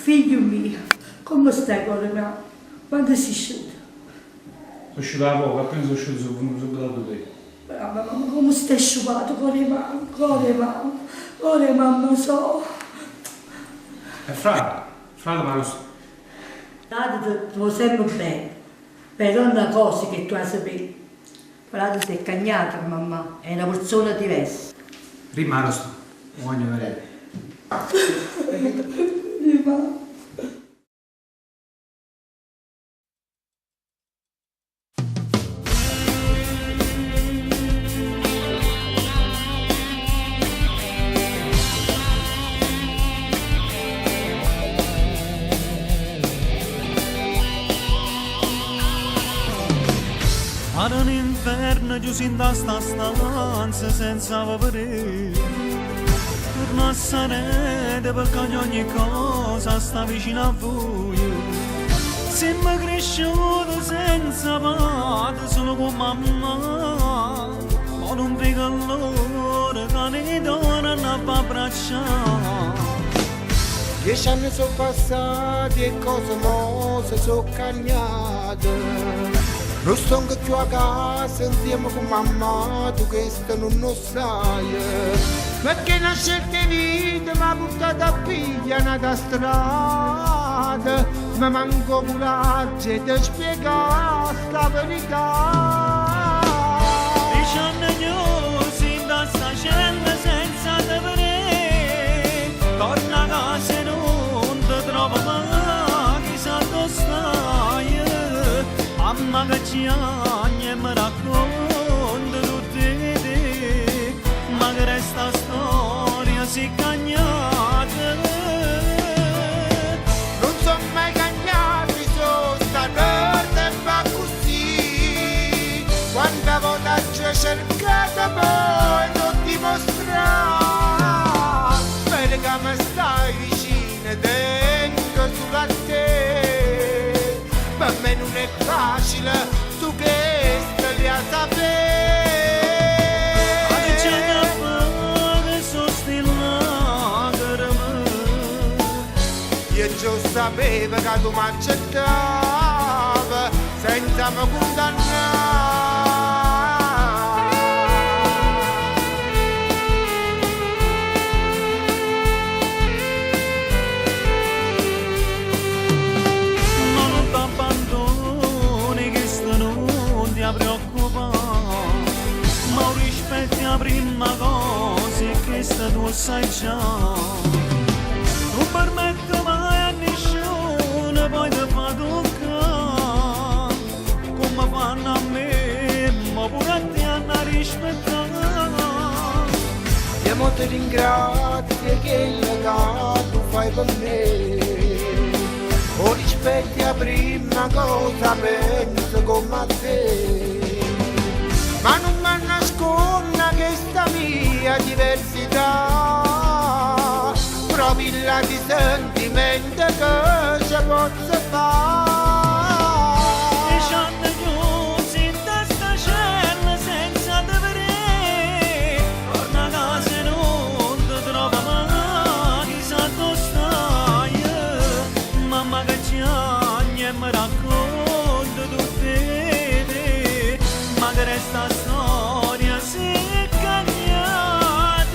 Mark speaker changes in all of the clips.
Speaker 1: Figlio mio, come stai cuore mio? Quando sei uscito?
Speaker 2: Sono uscito da poco, appena sono uscito sono venuto subito da te.
Speaker 1: Mamma, come stai asciugato, cuore mamma, so.
Speaker 2: E Fra ma non so.
Speaker 1: Frate, ti vuoi sempre bene, però una cosa che tu hai saputo. Frate si è cagnato, mamma, è una persona diversa.
Speaker 2: Prima sto, voglio vedere.
Speaker 3: Era un inferno chiuso in sta stanza senza vivere. Torna a sarete perché ogni cosa sta vicino a voi. Siamo cresciuti senza padre, solo con mamma. Ma non vedo allora che ne tornano a abbracciare.
Speaker 4: 10 anni sono passati e cose mose sono cagnate. Non sto più a casa insieme con mamma, tu questo non lo sai. Perché una scelta di vita mi ha portato a pigliare da strada. Ma manco coraggio di spiegare sta verità.
Speaker 3: 10 anni chiusi in sta cella senza te vedere. Torna a casa e non ti trovo mai, chissà dove stai. Mamma che ci agna e mi racconta tutte te, ma che resta storia si cagnata.
Speaker 4: Non sono mai cagnati, sono stati tempo così. Quanta volta ci ho cercato poi non dimostrare. Perché mi stai vicino e tengo sulla te. Per me non è facile, tu che stai a sapere.
Speaker 3: Ma che c'è da fare, sono still lacrime.
Speaker 4: Io già sapevo che tu mi accettavi, senza mi condannare.
Speaker 3: Ma rispetti la prima cosa e questa tu sai già. Non permetto mai a nessuno poi ti fa toccare come fanno a me, ma pure a te hanno rispettato.
Speaker 4: Io mo ti ringrazio che il legato tu fai per me. O rispetti la prima cosa, penso come te. Ma non mi nasconda questa mia diversità, proprio la di sentimento che ci posso fare.
Speaker 3: 10 anni chiusi in sta cella senza te vedere. Torna a casa e non ti trovo mai, chissà dove stai. Mamma che ci agna e mi racconta tutte te, ma che resta storia si è cagnata.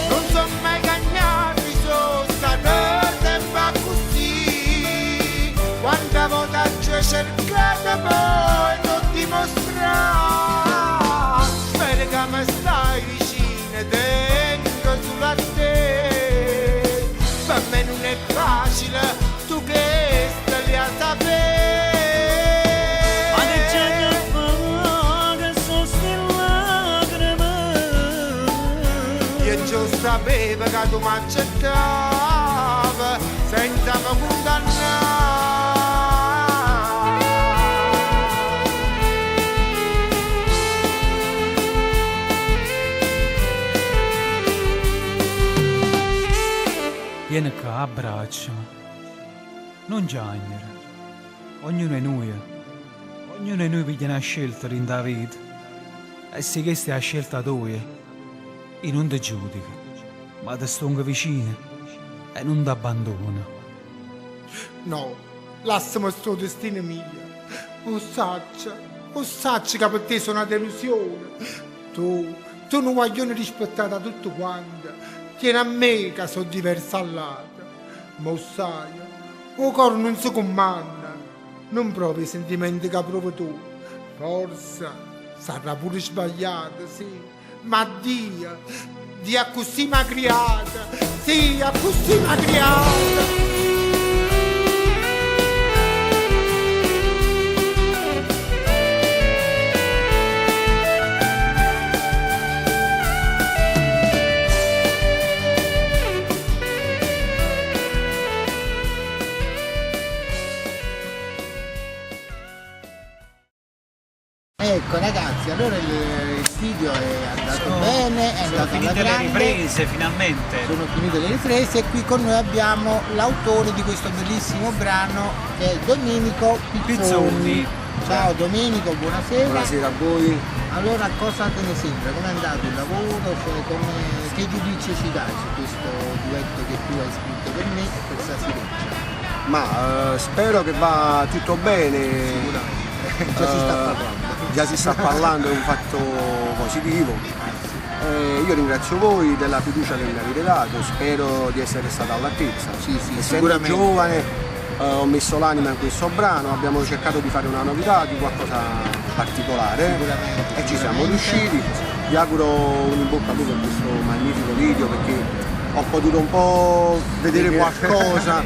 Speaker 4: Non sono mai cagnati, sono stati tempo così. Quanta volta ci ho cercato poi non dimostrare. Spero che mi stai vicino e tengo sulla te. Per me non è facile, tu che stai a sapere.
Speaker 3: Ma che c'è da fare, sono still lacrime.
Speaker 4: Io già sapevo che tu mi accettavi senza mi condannare.
Speaker 2: Vieni qua, abbracciami. Non giagnere. Ognuno è noi. Ognuno di noi piglia una scelta in da vita. E se questa è la scelta tua, io non ti giudico, ma ti sto vicino e non ti abbandona.
Speaker 4: No, lasciami sto destino mio. O sacci che per te sono una delusione. Tu non voglio rispettare da tutto quanto. Tieni a me che sono diversa all'altra. Ma sai, il cuore non si comanda. Non provi i sentimenti che provi tu. Forse sarà pure sbagliato, sì. Ma Dio così mi ha creata. Sì, così mi ha creata.
Speaker 5: Ecco ragazzi, allora il video è andato bene, è
Speaker 2: Sono
Speaker 5: andato alla
Speaker 2: finite le
Speaker 5: grande,
Speaker 2: riprese finalmente.
Speaker 5: sono finite le riprese e qui con noi abbiamo l'autore di questo bellissimo brano che è Domenico Pizzoni.
Speaker 2: Pizzoni.
Speaker 5: Ciao Domenico, buonasera.
Speaker 6: Buonasera a voi.
Speaker 5: Allora cosa te ne sembra? Com'è andato il lavoro? Che giudizio ci dai su questo duetto che tu hai scritto per me e per Sasi Reccia?
Speaker 6: Ma spero che va tutto bene.
Speaker 5: Già si sta parlando.
Speaker 6: Già si sta parlando, è un fatto positivo. Io ringrazio voi della fiducia che mi avete dato, spero di essere stata all'altezza.
Speaker 5: Sì,
Speaker 6: Essendo
Speaker 5: sicuramente.
Speaker 6: giovane ho messo l'anima in questo brano, abbiamo cercato di fare una novità, di qualcosa particolare
Speaker 5: Sicuramente,
Speaker 6: e ci siamo
Speaker 5: sicuramente.
Speaker 6: riusciti. Vi auguro un in bocca al lupo per questo magnifico video perché ho potuto un po' vedere qualcosa,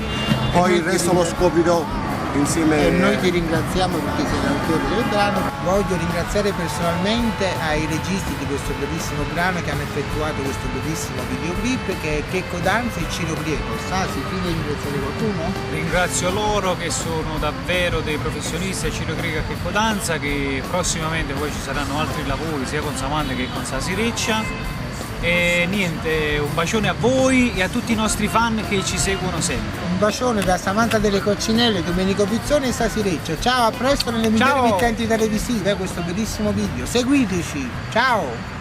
Speaker 6: poi il resto lo scoprirò insieme.
Speaker 5: E noi ti ringraziamo perché sei l'autore del brano. Voglio ringraziare personalmente ai registi di questo bellissimo brano che hanno effettuato questo bellissimo videoclip che è Checco Danza e Ciro Prieto. Sasi, tu vuoi ringraziare qualcuno?
Speaker 2: Ringrazio loro che sono davvero dei professionisti, Ciro Grega e Checco Danza, che prossimamente poi ci saranno altri lavori sia con Samantha che con Sasi Reccia. E niente, un bacione a voi e a tutti i nostri fan che ci seguono sempre.
Speaker 5: Un bacione da Samantha delle Coccinelle, Domenico Pizzoni e Sasi Reccia. Ciao, a presto nelle migliori
Speaker 2: Ciao.
Speaker 5: emittenti televisive, questo bellissimo video. Seguiteci, ciao!